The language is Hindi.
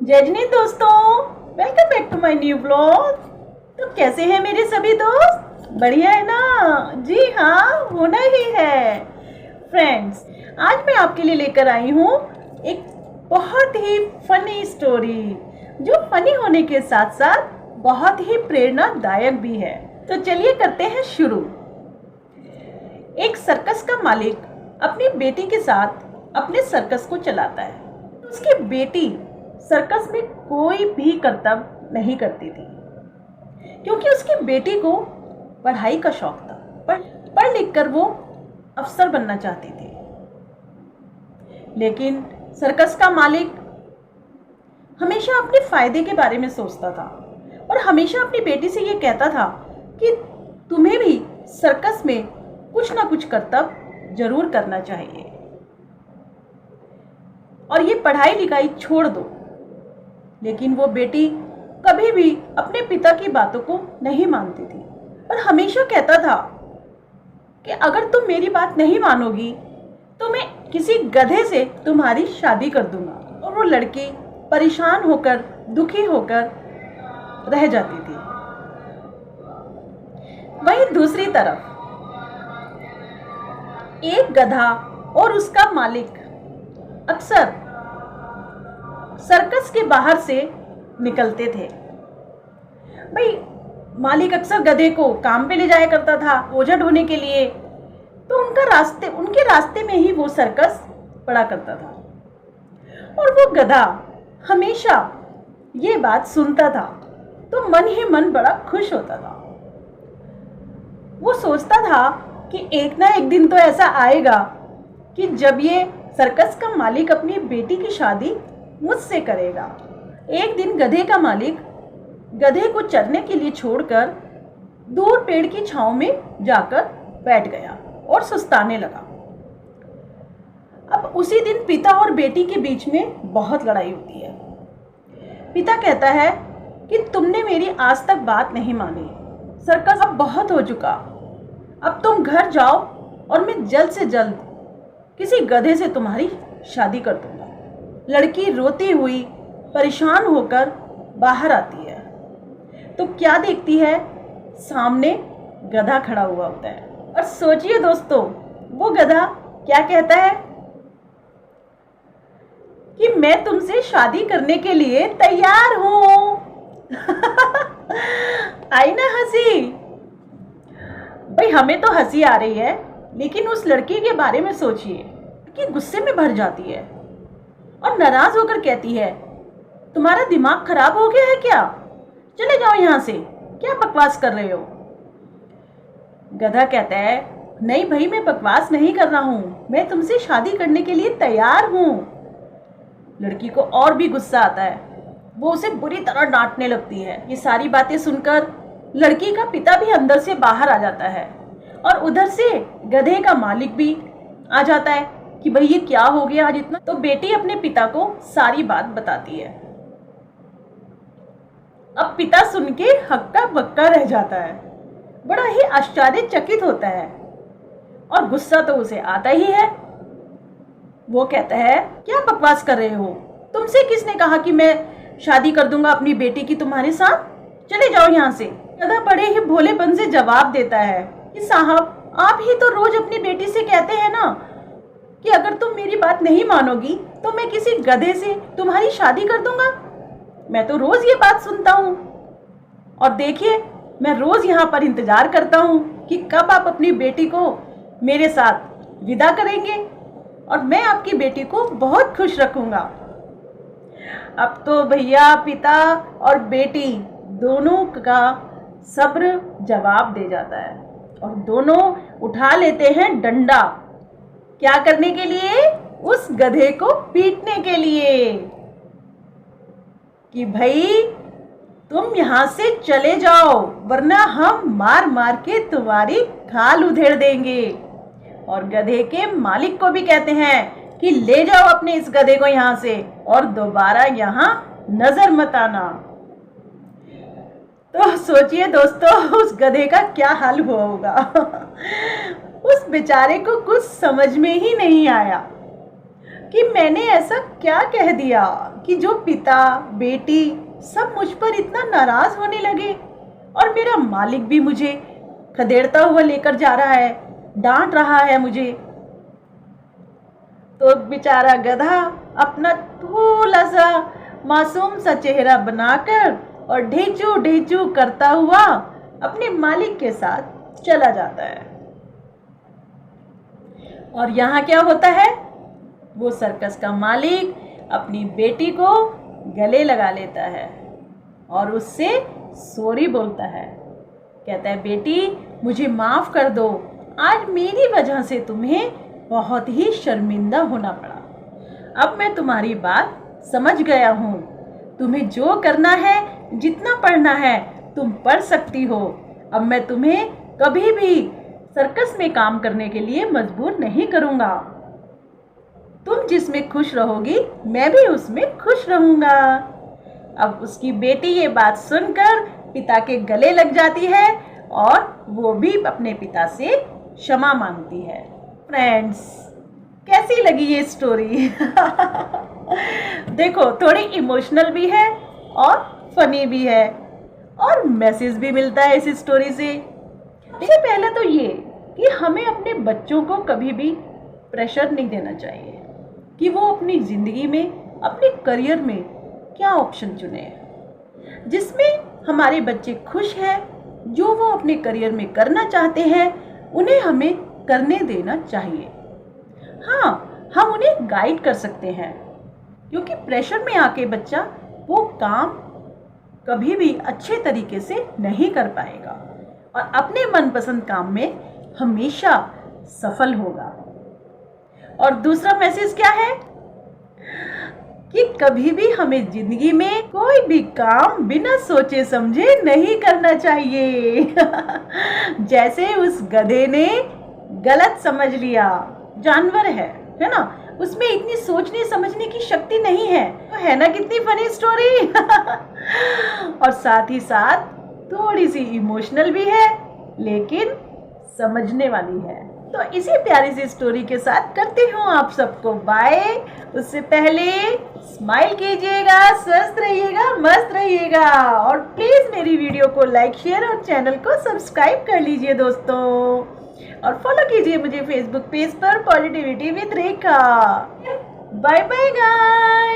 जय जनी दोस्तों, welcome back to my new blog. तो कैसे हैं मेरे सभी दोस्त? बढ़िया है ना? जी हाँ, होना ही है। फ्रेंड्स, आज मैं आपके लिए लेकर आई हूँ एक बहुत ही फनी स्टोरी, जो फनी होने के साथ साथ बहुत ही प्रेरणादायक भी है। तो चलिए करते हैं शुरू। एक सर्कस का मालिक अपनी बेटी के साथ अपने सर्कस को चलाता है। उसकी बेटी सर्कस में कोई भी कर्तव्य नहीं करती थी, क्योंकि उसकी बेटी को पढ़ाई का शौक था। पढ़ लिख कर वो अफसर बनना चाहती थी। लेकिन सर्कस का मालिक हमेशा अपने फायदे के बारे में सोचता था और हमेशा अपनी बेटी से ये कहता था कि तुम्हें भी सर्कस में कुछ ना कुछ कर्तव्य जरूर करना चाहिए और ये पढ़ाई लिखाई छोड़ दो। लेकिन वो बेटी कभी भी अपने पिता की बातों को नहीं मानती थी और हमेशा कहता था कि अगर तुम मेरी बात नहीं मानोगी तो मैं किसी गधे से तुम्हारी शादी कर दूंगा। और वो लड़की परेशान होकर, दुखी होकर रह जाती थी। वहीं दूसरी तरफ एक गधा और उसका मालिक अक्सर सर्कस के बाहर से निकलते थे। भाई, मालिक अक्सर गधे को काम पे ले जाया करता था बोझा ढोने के लिए, तो उनके रास्ते में ही वो सर्कस पड़ा करता था। और वो गधा हमेशा ये बात सुनता था तो मन ही मन बड़ा खुश होता था। वो सोचता था कि एक ना एक दिन तो ऐसा आएगा कि जब ये सर्कस का मालिक अपनी बेटी की शादी मुझसे करेगा। एक दिन गधे का मालिक गधे को चरने के लिए छोड़कर दूर पेड़ की छांव में जाकर बैठ गया और सुस्ताने लगा। अब उसी दिन पिता और बेटी के बीच में बहुत लड़ाई होती है। पिता कहता है कि तुमने मेरी आज तक बात नहीं मानी, सर्कस अब बहुत हो चुका, अब तुम घर जाओ और मैं जल्द से जल्द किसी गधे से तुम्हारी शादी कर दूंगा। लड़की रोती हुई परेशान होकर बाहर आती है तो क्या देखती है? सामने गधा खड़ा हुआ होता है। और सोचिए दोस्तों, वो गधा क्या कहता है कि मैं तुमसे शादी करने के लिए तैयार हूं। आई ना हंसी? भाई, हमें तो हंसी आ रही है, लेकिन उस लड़की के बारे में सोचिए कि गुस्से में भर जाती है और नाराज होकर कहती है, तुम्हारा दिमाग खराब हो गया है क्या? चले जाओ यहाँ से, क्या बकवास कर रहे हो? गधा कहता है, नहीं भाई, मैं बकवास नहीं कर रहा हूँ, मैं तुमसे शादी करने के लिए तैयार हूँ। लड़की को और भी गुस्सा आता है, वो उसे बुरी तरह डांटने लगती है। ये सारी बातें सुनकर लड़की का पिता भी अंदर से बाहर आ जाता है और उधर से गधे का मालिक भी आ जाता है कि भाई ये क्या हो गया आज इतना। तो बेटी अपने पिता को सारी बात बताती है। अब पिता सुन के हक्का बक्का रह जाता है, बड़ा ही आश्चर्यचकित होता है और गुस्सा तो उसे आता ही है। वो कहता है, क्या बकवास कर रहे हो? तुमसे किसने कहा कि मैं शादी कर दूंगा अपनी बेटी की तुम्हारे साथ? चले जाओ यहाँ से। गधा बड़े ही भोलेपन से जवाब देता है कि साहब, आप ही तो रोज अपनी बेटी से कहते हैं ना कि अगर तुम मेरी बात नहीं मानोगी तो मैं किसी गधे से तुम्हारी शादी कर दूंगा। मैं तो रोज ये बात सुनता हूँ और देखिए, मैं रोज यहाँ पर इंतजार करता हूँ कि कब आप अपनी बेटी को मेरे साथ विदा करेंगे और मैं आपकी बेटी को बहुत खुश रखूंगा। अब तो भैया पिता और बेटी दोनों का सब्र जवाब दे जाता है और दोनों उठा लेते हैं डंडा। क्या करने के लिए? उस गधे को पीटने के लिए कि भाई तुम यहाँ से चले जाओ, वरना हम मार मार के तुम्हारी खाल उधेड़ देंगे। और गधे के मालिक को भी कहते हैं कि ले जाओ अपने इस गधे को यहाँ से और दोबारा यहाँ नजर मत आना। तो सोचिए दोस्तों, उस गधे का क्या हाल हुआ होगा। उस बेचारे को कुछ समझ में ही नहीं आया। कि मैंने ऐसा क्या कह दिया कि जो पिता बेटी सब मुझ पर इतना नाराज होने लगे और मेरा मालिक भी मुझे खदेड़ता हुआ लेकर जा रहा है, डांट रहा है मुझे। तो बेचारा गधा अपना थोड़ा सा मासूम सा चेहरा बनाकर और ढेचू ढेचू करता हुआ अपने मालिक के साथ चला जाता है। और यहाँ क्या होता है, वो सर्कस का मालिक अपनी बेटी को गले लगा लेता है और उससे सॉरी बोलता है। कहता है, बेटी मुझे माफ़ कर दो, आज मेरी वजह से तुम्हें बहुत ही शर्मिंदा होना पड़ा। अब मैं तुम्हारी बात समझ गया हूँ। तुम्हें जो करना है, जितना पढ़ना है तुम पढ़ सकती हो। अब मैं तुम्हें कभी भी सर्कस में काम करने के लिए मजबूर नहीं करूँगा। तुम जिसमें खुश रहोगी मैं भी उसमें खुश रहूँगा। अब उसकी बेटी ये बात सुनकर पिता के गले लग जाती है और वो भी अपने पिता से क्षमा मांगती है। फ्रेंड्स, कैसी लगी ये स्टोरी? देखो, थोड़ी इमोशनल भी है और फनी भी है और मैसेज भी मिलता है इस स्टोरी से। देखिए, पहले तो ये कि हमें अपने बच्चों को कभी भी प्रेशर नहीं देना चाहिए कि वो अपनी ज़िंदगी में, अपने करियर में क्या ऑप्शन चुने जिसमें हमारे बच्चे खुश हैं। जो वो अपने करियर में करना चाहते हैं उन्हें हमें करने देना चाहिए। हाँ, हम उन्हें गाइड कर सकते हैं, क्योंकि प्रेशर में आके बच्चा वो काम कभी भी अच्छे तरीके से नहीं कर पाएगा और अपने मनपसंद काम में हमेशा सफल होगा। और दूसरा मैसेज क्या है कि कभी भी हमें जिंदगी में कोई भी काम बिना सोचे समझे नहीं करना चाहिए। जैसे उस गधे ने गलत समझ लिया, जानवर है ना, उसमें इतनी सोचने समझने की शक्ति नहीं है। तो है ना कितनी फनी स्टोरी। और साथ ही साथ थोड़ी सी इमोशनल भी है लेकिन समझने वाली है। तो इसी प्यारी सी स्टोरी के साथ करती हूँ आप सबको बाय। उससे पहले स्माइल कीजिएगा, स्वस्थ रहिएगा, मस्त रहिएगा और प्लीज मेरी वीडियो को लाइक, शेयर और चैनल को सब्सक्राइब कर लीजिए दोस्तों। और फॉलो कीजिए मुझे फेसबुक पेज पर positivity with Rekha. Bye bye guys.